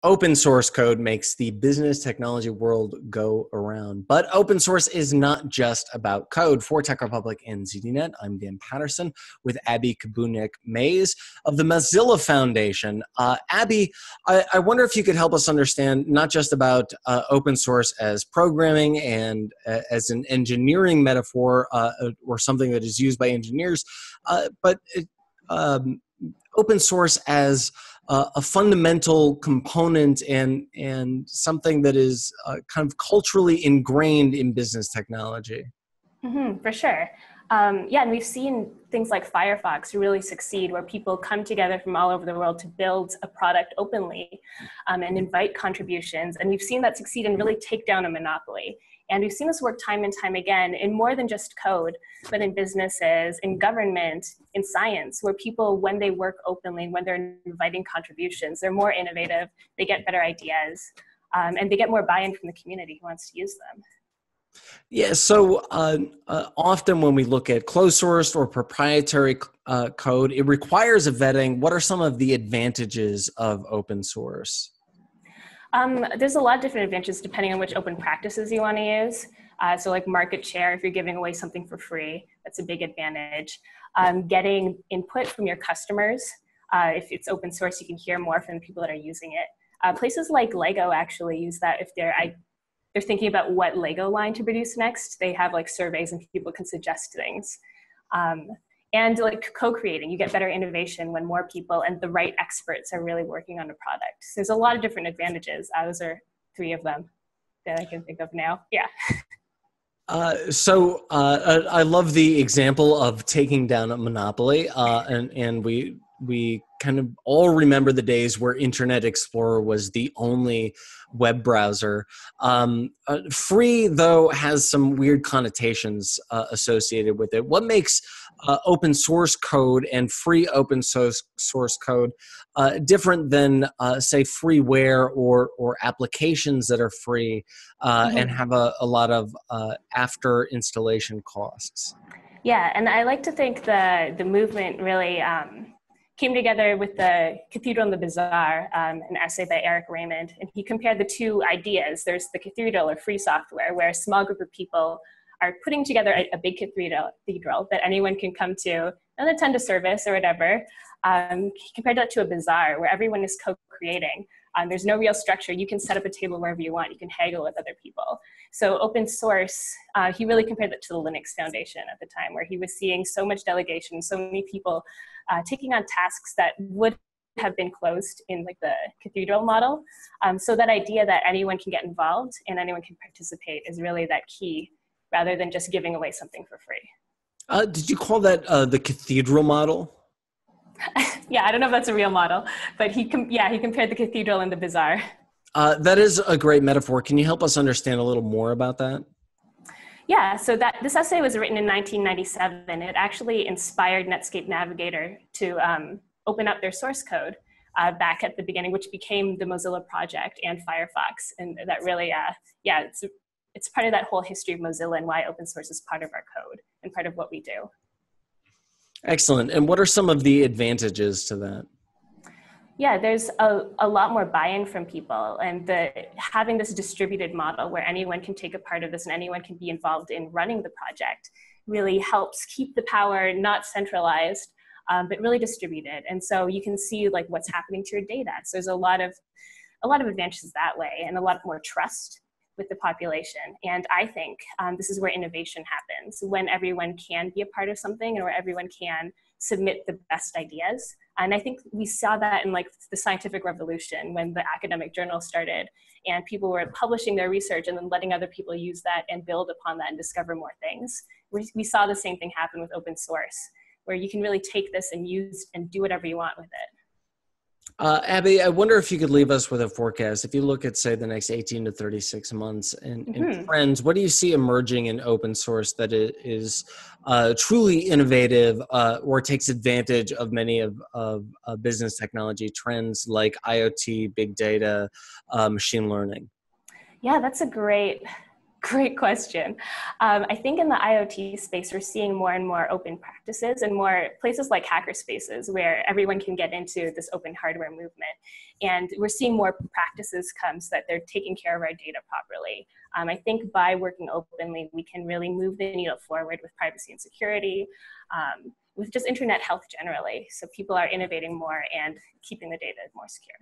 Open source code makes the business technology world go around. But open source is not just about code. For Tech Republic and ZDNet, I'm Dan Patterson with Abby Kabunik-Mays of the Mozilla Foundation. Abby, I wonder if you could help us understand not just about open source as programming and as an engineering metaphor or something that is used by engineers, but open source as a fundamental component and something that is kind of culturally ingrained in business technology. For sure. Yeah, and we've seen things like Firefox really succeed, where people come together from all over the world to build a product openly and invite contributions. And we've seen that succeed and really take down a monopoly. And we've seen this work time and time again in more than just code, but in businesses, in government, in science, where people, when they work openly, when they're inviting contributions, they're more innovative, they get better ideas, and they get more buy-in from the community who wants to use them. Yeah, so often when we look at closed source or proprietary code, it requires a vetting. What are some of the advantages of open source? There's a lot of different advantages depending on which open practices you want to use. So like market share, if you're giving away something for free, that's a big advantage. Getting input from your customers. If it's open source, you can hear more from the people that are using it. Places like Lego actually use that if they're thinking about what Lego line to produce next. They have like surveys and people can suggest things. And like co-creating, you get better innovation when more people and the right experts are really working on a product. So there's a lot of different advantages. Those are 3 of them that I can think of now. Yeah. I love the example of taking down a monopoly, and we kind of all remember the days where Internet Explorer was the only web browser. Free, though, has some weird connotations associated with it. What makes open source code and free open source code different than, say, freeware or applications that are free and have a lot of after installation costs? Yeah, and I like to think the movement really came together with the Cathedral and the Bazaar, an essay by Eric Raymond, and he compared the 2 ideas. There's the cathedral or free software, where a small group of people are putting together a big cathedral that anyone can come to and attend a service or whatever. He compared that to a bazaar where everyone is co-creating. There's no real structure. You can set up a table wherever you want. You can haggle with other people. So open source, he really compared that to the Linux Foundation at the time, where he was seeing so much delegation, so many people taking on tasks that would have been closed in like the cathedral model. So that idea that anyone can get involved and anyone can participate is really that key, rather than just giving away something for free. Did you call that the cathedral model? Yeah, I don't know if that's a real model, but he compared the cathedral and the bazaar. That is a great metaphor. Can you help us understand a little more about that? Yeah, so this essay was written in 1997. It actually inspired Netscape Navigator to open up their source code back at the beginning, which became the Mozilla Project and Firefox. And that really, it's part of that whole history of Mozilla and why open source is part of our code and part of what we do. Excellent. And what are some of the advantages to that? Yeah, there's a lot more buy-in from people, and having this distributed model where anyone can take a part of this and anyone can be involved in running the project really helps keep the power not centralized, but really distributed. And so you can see like what's happening to your data. So there's a lot of advantages that way, and a lot more trust with the population. And I think this is where innovation happens, when everyone can be a part of something and where everyone can submit the best ideas. And I think we saw that in like the scientific revolution, when the academic journal started and people were publishing their research and then letting other people use that and build upon that and discover more things. We saw the same thing happen with open source, where you can really take this and use and do whatever you want with it. Abby, I wonder if you could leave us with a forecast. If you look at, say, the next 18 to 36 months and trends, what do you see emerging in open source that is truly innovative or takes advantage of many of business technology trends like IoT, big data, machine learning? Yeah, that's a great Great question. I think in the IoT space, we're seeing more and more open practices and more places like hacker spaces where everyone can get into this open hardware movement. And we're seeing more practices come so that they're taking care of our data properly. I think by working openly, we can really move the needle forward with privacy and security, with just internet health generally. So people are innovating more and keeping the data more secure.